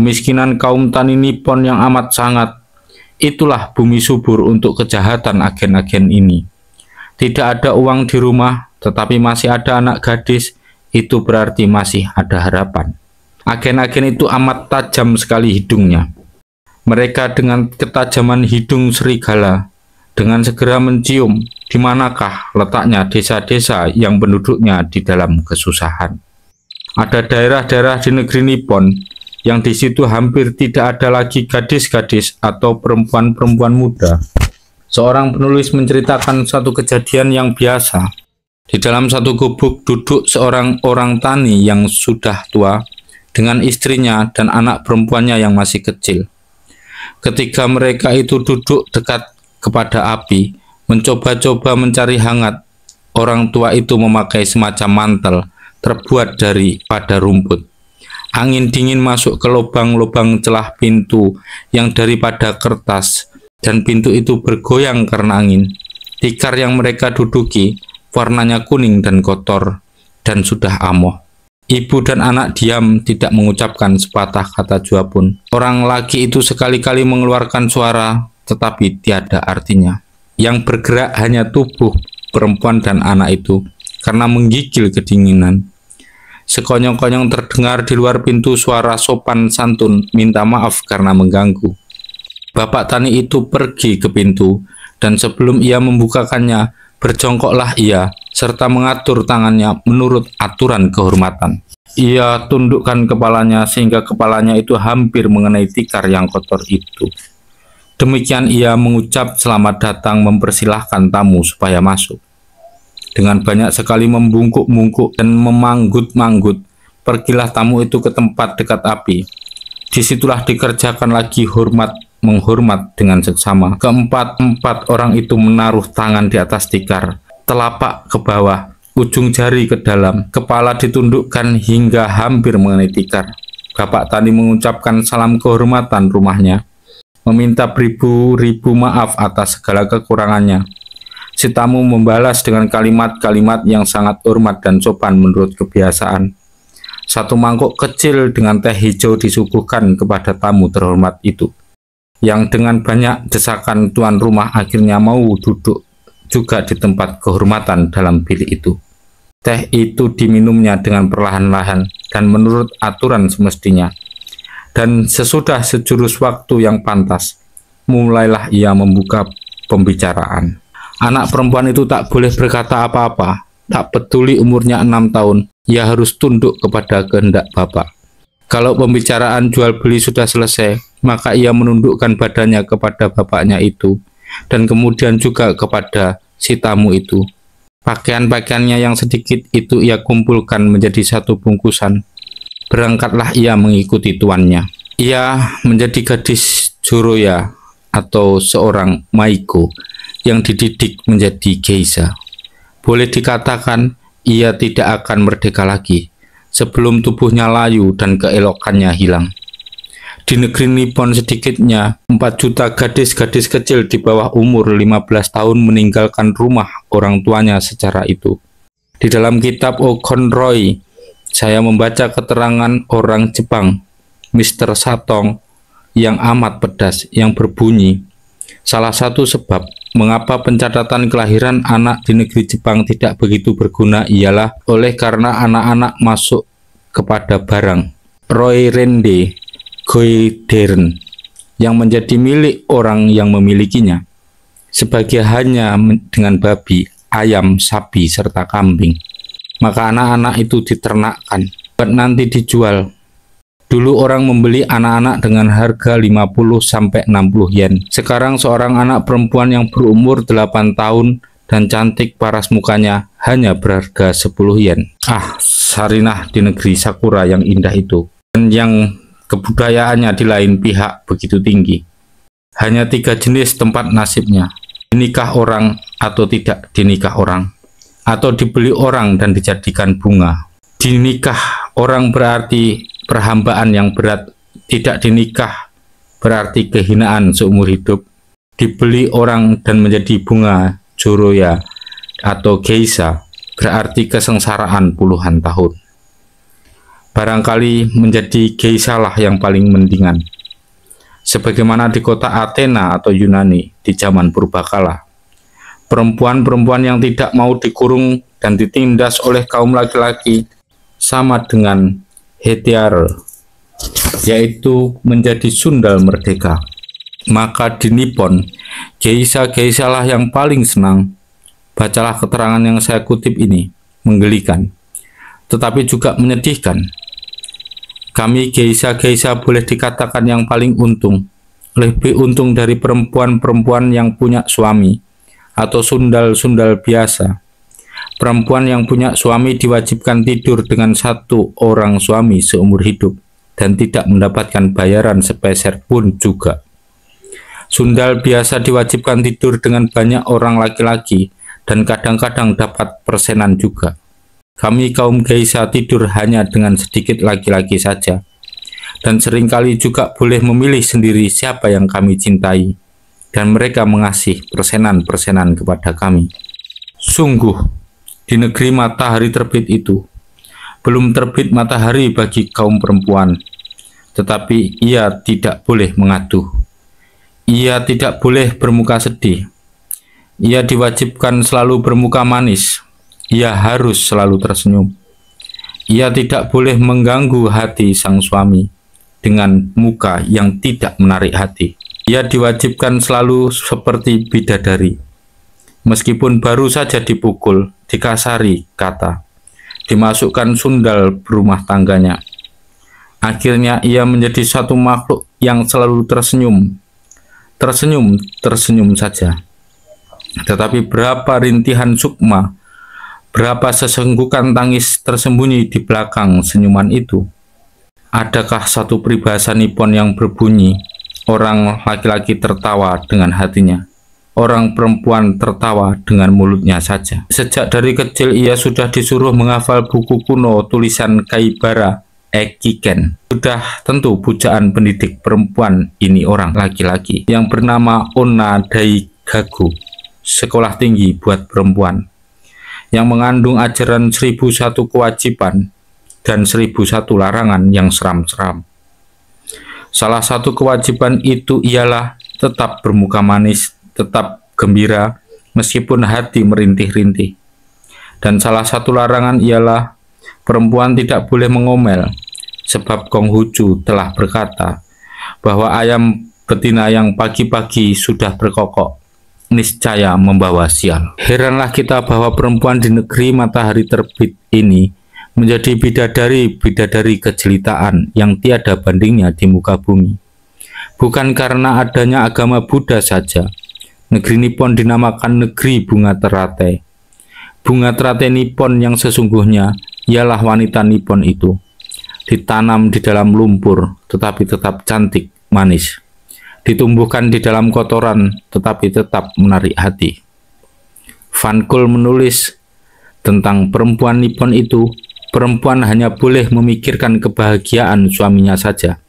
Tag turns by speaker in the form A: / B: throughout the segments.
A: kemiskinan kaum tani Nippon yang amat sangat. Itulah bumi subur untuk kejahatan agen-agen ini. Tidak ada uang di rumah, tetapi masih ada anak gadis, itu berarti masih ada harapan. Agen-agen itu amat tajam sekali hidungnya. Mereka dengan ketajaman hidung serigala, dengan segera mencium di manakah letaknya desa-desa yang penduduknya di dalam kesusahan. Ada daerah-daerah di negeri Nippon yang di situ hampir tidak ada lagi gadis-gadis atau perempuan-perempuan muda. Seorang penulis menceritakan satu kejadian yang biasa. Di dalam satu gubuk duduk seorang orang tani yang sudah tua dengan istrinya dan anak perempuannya yang masih kecil. Ketika mereka itu duduk dekat kepada api, mencoba-coba mencari hangat, orang tua itu memakai semacam mantel terbuat daripada rumput. Angin dingin masuk ke lubang-lubang celah pintu yang daripada kertas, dan pintu itu bergoyang karena angin. Tikar yang mereka duduki warnanya kuning dan kotor dan sudah amoh. Ibu dan anak diam, tidak mengucapkan sepatah kata jua pun. Orang laki itu sekali-kali mengeluarkan suara, tetapi tiada artinya. Yang bergerak hanya tubuh perempuan dan anak itu, karena menggigil kedinginan. Sekonyong-konyong terdengar di luar pintu suara sopan santun minta maaf karena mengganggu. Bapak tani itu pergi ke pintu, dan sebelum ia membukakannya, berjongkoklah ia, serta mengatur tangannya menurut aturan kehormatan. Ia tundukkan kepalanya sehingga kepalanya itu hampir mengenai tikar yang kotor itu. Demikian ia mengucap selamat datang, mempersilahkan tamu supaya masuk. Dengan banyak sekali membungkuk-bungkuk dan memanggut-manggut, pergilah tamu itu ke tempat dekat api. Disitulah dikerjakan lagi hormat-menghormat dengan seksama. Keempat-empat orang itu menaruh tangan di atas tikar, telapak ke bawah, ujung jari ke dalam, kepala ditundukkan hingga hampir mengenai tikar. Bapak tani mengucapkan salam kehormatan rumahnya, meminta beribu-ribu maaf atas segala kekurangannya. Si tamu membalas dengan kalimat-kalimat yang sangat hormat dan sopan menurut kebiasaan. Satu mangkuk kecil dengan teh hijau disuguhkan kepada tamu terhormat itu, yang dengan banyak desakan tuan rumah akhirnya mau duduk juga di tempat kehormatan dalam bilik itu. Teh itu diminumnya dengan perlahan-lahan dan menurut aturan semestinya. Dan sesudah sejurus waktu yang pantas, mulailah ia membuka pembicaraan. Anak perempuan itu tak boleh berkata apa-apa, tak peduli umurnya 6 tahun, ia harus tunduk kepada kehendak bapak. Kalau pembicaraan jual beli sudah selesai, maka ia menundukkan badannya kepada bapaknya itu, dan kemudian juga kepada si tamu itu. Pakaian-pakaiannya yang sedikit itu ia kumpulkan menjadi satu bungkusan. Berangkatlah ia mengikuti tuannya. Ia menjadi gadis Joroya atau seorang Maiko yang dididik menjadi geisha. Boleh dikatakan ia tidak akan merdeka lagi sebelum tubuhnya layu dan keelokannya hilang. Di negeri Nippon sedikitnya 4 juta gadis-gadis kecil di bawah umur 15 tahun meninggalkan rumah orang tuanya secara itu. Di dalam kitab Okonroi, saya membaca keterangan orang Jepang, Mr. Satong, yang amat pedas, yang berbunyi, salah satu sebab mengapa pencatatan kelahiran anak di negeri Jepang tidak begitu berguna ialah oleh karena anak-anak masuk kepada barang Roirende Goidern yang menjadi milik orang yang memilikinya, sebagai hanya dengan babi, ayam, sapi, serta kambing. Maka anak-anak itu diternakkan, nanti dijual. Dulu orang membeli anak-anak dengan harga 50-60 yen. Sekarang seorang anak perempuan yang berumur 8 tahun dan cantik paras mukanya hanya berharga 10 yen. Ah, Sarinah di negeri Sakura yang indah itu, dan yang kebudayaannya di lain pihak begitu tinggi. Hanya 3 jenis tempat nasibnya: dinikah orang atau tidak dinikah orang, atau dibeli orang dan dijadikan bunga. Dinikah orang berarti perhambaan yang berat, tidak dinikah berarti kehinaan seumur hidup. Dibeli orang dan menjadi bunga Joroya atau geisha berarti kesengsaraan puluhan tahun. barangkali menjadi geisalah yang paling mendingan. Sebagaimana di kota Athena atau Yunani di zaman purbakala. Perempuan-perempuan yang tidak mau dikurung dan ditindas oleh kaum laki-laki sama dengan hetiare, yaitu menjadi sundal merdeka. Maka di Nippon, geisha-geisalah yang paling senang. Bacalah keterangan yang saya kutip ini, menggelikan, tetapi juga menyedihkan. Kami geisha-geisha boleh dikatakan yang paling untung, lebih untung dari perempuan-perempuan yang punya suami, atau sundal-sundal biasa. Perempuan yang punya suami diwajibkan tidur dengan satu orang suami seumur hidup, dan tidak mendapatkan bayaran sepeser pun juga. Sundal biasa diwajibkan tidur dengan banyak orang laki-laki, dan kadang-kadang dapat persenan juga. Kami kaum geisha tidur hanya dengan sedikit laki-laki saja, dan seringkali juga boleh memilih sendiri siapa yang kami cintai, dan mereka mengasih persenan-persenan kepada kami. Sungguh, di negeri matahari terbit itu, belum terbit matahari bagi kaum perempuan, tetapi ia tidak boleh mengaduh. Ia tidak boleh bermuka sedih. Ia diwajibkan selalu bermuka manis. Ia harus selalu tersenyum. Ia tidak boleh mengganggu hati sang suami dengan muka yang tidak menarik hati. Ia diwajibkan selalu seperti bidadari. Meskipun baru saja dipukul, dikasari kata, dimasukkan sundal berumah tangganya. Akhirnya ia menjadi satu makhluk yang selalu tersenyum. Tersenyum saja. Tetapi berapa rintihan sukma, berapa sesenggukan tangis tersembunyi di belakang senyuman itu? Adakah satu peribahasa Nippon yang berbunyi, orang laki-laki tertawa dengan hatinya, orang perempuan tertawa dengan mulutnya saja? Sejak dari kecil ia sudah disuruh menghafal buku kuno tulisan Kaibara Ekiken. Sudah tentu pujaan pendidik perempuan ini orang laki-laki yang bernama Onna Daigaku, sekolah tinggi buat perempuan, yang mengandung ajaran 1001 kewajiban dan 1001 larangan yang seram-seram. Salah satu kewajiban itu ialah tetap bermuka manis, tetap gembira, meskipun hati merintih-rintih. Dan salah satu larangan ialah perempuan tidak boleh mengomel, sebab Konghucu telah berkata bahwa ayam betina yang pagi-pagi sudah berkokok niscaya membawa sial. Heranlah kita bahwa perempuan di negeri matahari terbit ini menjadi bidadari-bidadari kejelitaan yang tiada bandingnya di muka bumi. Bukan karena adanya agama Buddha saja, negeri Nippon dinamakan negeri bunga teratai. Bunga teratai Nippon yang sesungguhnya ialah wanita Nippon itu, ditanam di dalam lumpur tetapi tetap cantik, manis. Ditumbuhkan di dalam kotoran tetapi tetap menarik hati. Van Kool menulis tentang perempuan Nippon itu, perempuan hanya boleh memikirkan kebahagiaan suaminya saja.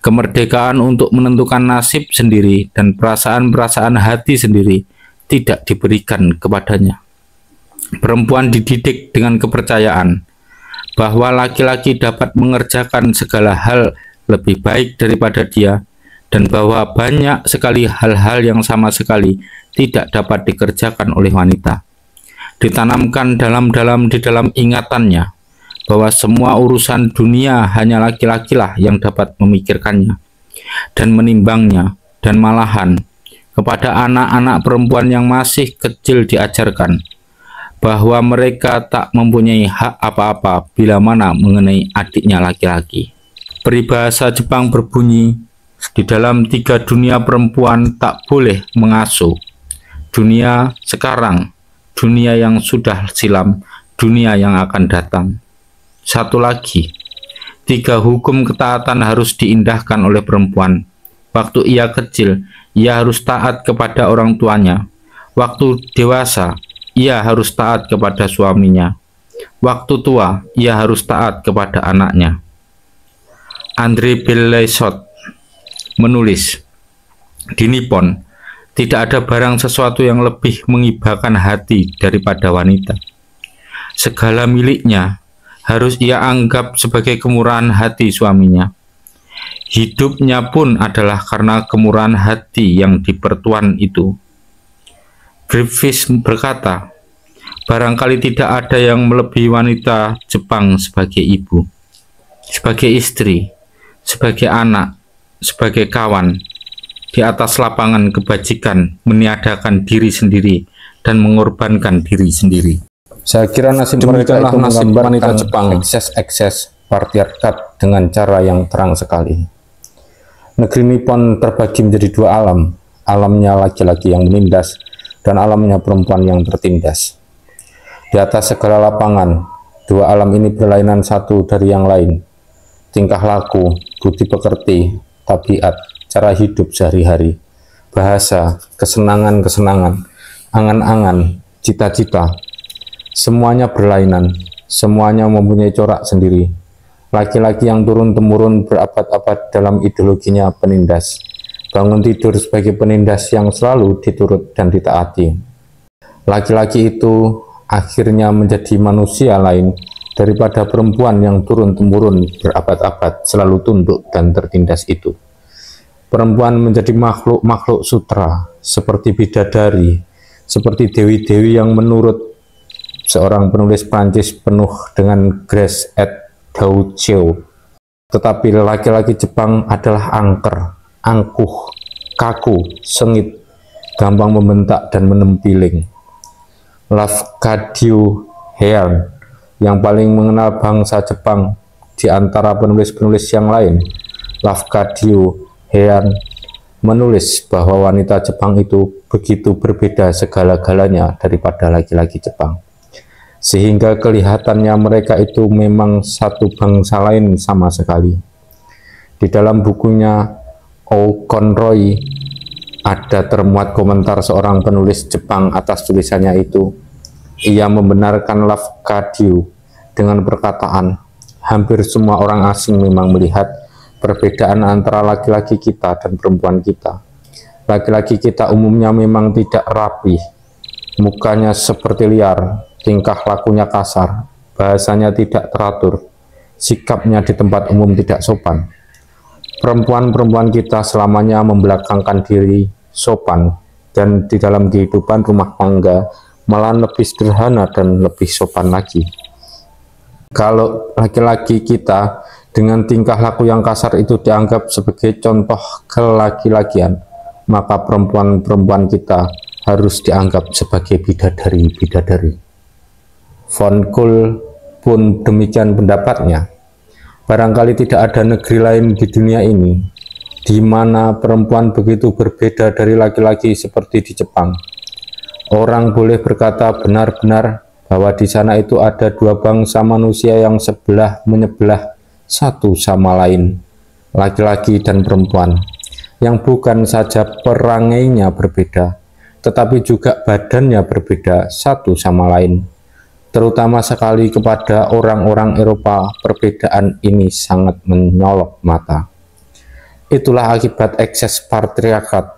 A: Kemerdekaan untuk menentukan nasib sendiri dan perasaan-perasaan hati sendiri tidak diberikan kepadanya. Perempuan dididik dengan kepercayaan bahwa laki-laki dapat mengerjakan segala hal lebih baik daripada dia, dan bahwa banyak sekali hal-hal yang sama sekali tidak dapat dikerjakan oleh wanita. Ditanamkan di dalam ingatannya bahwa semua urusan dunia hanya laki-lakilah yang dapat memikirkannya dan menimbangnya, dan malahan kepada anak-anak perempuan yang masih kecil diajarkan bahwa mereka tak mempunyai hak apa-apa bila mana mengenai adiknya laki-laki. Peribahasa Jepang berbunyi, di dalam 3 dunia perempuan tak boleh mengasuh. Dunia sekarang, dunia yang sudah silam, dunia yang akan datang. Satu lagi, 3 hukum ketaatan harus diindahkan oleh perempuan. Waktu ia kecil, ia harus taat kepada orang tuanya. Waktu dewasa, ia harus taat kepada suaminya. Waktu tua, ia harus taat kepada anaknya. André Belleisot menulis, di Nippon tidak ada barang sesuatu yang lebih mengibakan hati daripada wanita. Segala miliknya, harus ia anggap sebagai kemurahan hati suaminya. Hidupnya pun adalah karena kemurahan hati yang dipertuan itu. Griffiths berkata, barangkali tidak ada yang melebihi wanita Jepang sebagai ibu, sebagai istri, sebagai anak, sebagai kawan, di atas lapangan kebajikan, meniadakan diri sendiri dan mengorbankan diri sendiri.
B: Saya kira nasib mereka itu menggambarkan wanita Jepang ekses patriarkat dengan cara yang terang sekali. Negeri Nippon terbagi menjadi dua alam, alamnya laki-laki yang menindas dan alamnya perempuan yang tertindas. Di atas segala lapangan, dua alam ini berlainan satu dari yang lain. Tingkah laku, budi pekerti, tabiat, cara hidup sehari-hari, bahasa, kesenangan-kesenangan, angan-angan, cita-cita, semuanya berlainan, semuanya mempunyai corak sendiri. Laki-laki yang turun-temurun berabad-abad dalam ideologinya penindas, bangun tidur sebagai penindas yang selalu diturut dan ditaati. Laki-laki itu akhirnya menjadi manusia lain daripada perempuan yang turun-temurun berabad-abad selalu tunduk dan tertindas itu. Perempuan menjadi makhluk-makhluk sutra, seperti bidadari, seperti dewi-dewi yang menurut seorang penulis Prancis penuh dengan grace et dauceu. Tetapi laki-laki Jepang adalah angker, angkuh, kaku, sengit, gampang membentak dan menempiling. Lafcadio Hearn, yang paling mengenal bangsa Jepang di antara penulis-penulis yang lain, Lafcadio Hearn menulis bahwa wanita Jepang itu begitu berbeda segala-galanya daripada laki-laki Jepang, sehingga kelihatannya mereka itu memang satu bangsa lain sama sekali. Di dalam bukunya O'Conroy ada termuat komentar seorang penulis Jepang atas tulisannya itu. Ia membenarkan Lafcadio dengan perkataan, hampir semua orang asing memang melihat perbedaan antara laki-laki kita dan perempuan kita. Laki-laki kita umumnya memang tidak rapi, mukanya seperti liar, tingkah lakunya kasar, bahasanya tidak teratur, sikapnya di tempat umum tidak sopan. Perempuan-perempuan kita selamanya membelakangkan diri, sopan, dan di dalam kehidupan rumah tangga malah lebih sederhana dan lebih sopan lagi. Kalau laki-laki kita dengan tingkah laku yang kasar itu dianggap sebagai contoh kelaki-lakian, maka perempuan-perempuan kita harus dianggap sebagai bidadari-bidadari. Von Kuhl pun demikian pendapatnya. Barangkali tidak ada negeri lain di dunia ini di mana perempuan begitu berbeda dari laki-laki seperti di Jepang. Orang boleh berkata benar-benar bahwa di sana itu ada dua bangsa manusia yang sebelah menyebelah satu sama lain, laki-laki dan perempuan, yang bukan saja perangainya berbeda, tetapi juga badannya berbeda satu sama lain. Terutama sekali kepada orang-orang Eropa, perbedaan ini sangat menyolok mata. Itulah akibat ekses patriarkat.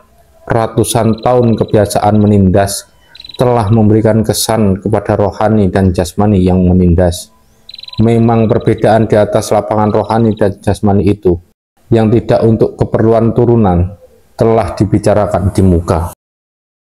B: Ratusan tahun kebiasaan menindas telah memberikan kesan kepada rohani dan jasmani yang menindas. Memang perbedaan di atas lapangan rohani dan jasmani itu, yang tidak untuk keperluan turunan, telah dibicarakan di muka.